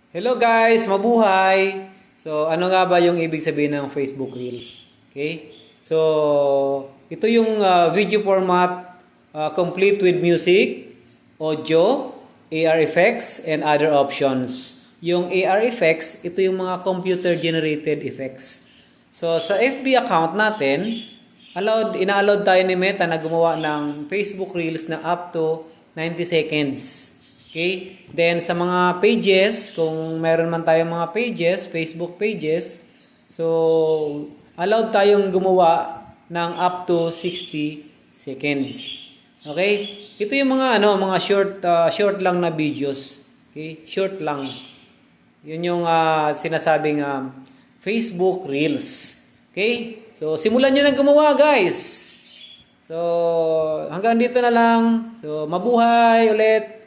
Hello guys, mabuhay! So, ano nga ba yung ibig sabihin ng Facebook Reels? Okay? So, ito yung video format complete with music, audio, AR effects, and other options. Yung AR effects, ito yung mga computer-generated effects. So, sa FB account natin, ina-allowed tayo ni Meta na gumawa ng Facebook Reels na up to 90 seconds. Okay? Then sa mga pages, kung meron man tayong mga pages, Facebook pages, so allowed tayong gumawa ng up to 60 seconds. Okay? Ito yung mga mga short lang na videos. Okay? Short lang. Yun yung sinasabing Facebook Reels. Okay? So simulan niyo na gumawa, guys. So hanggang dito na lang. So mabuhay ulit.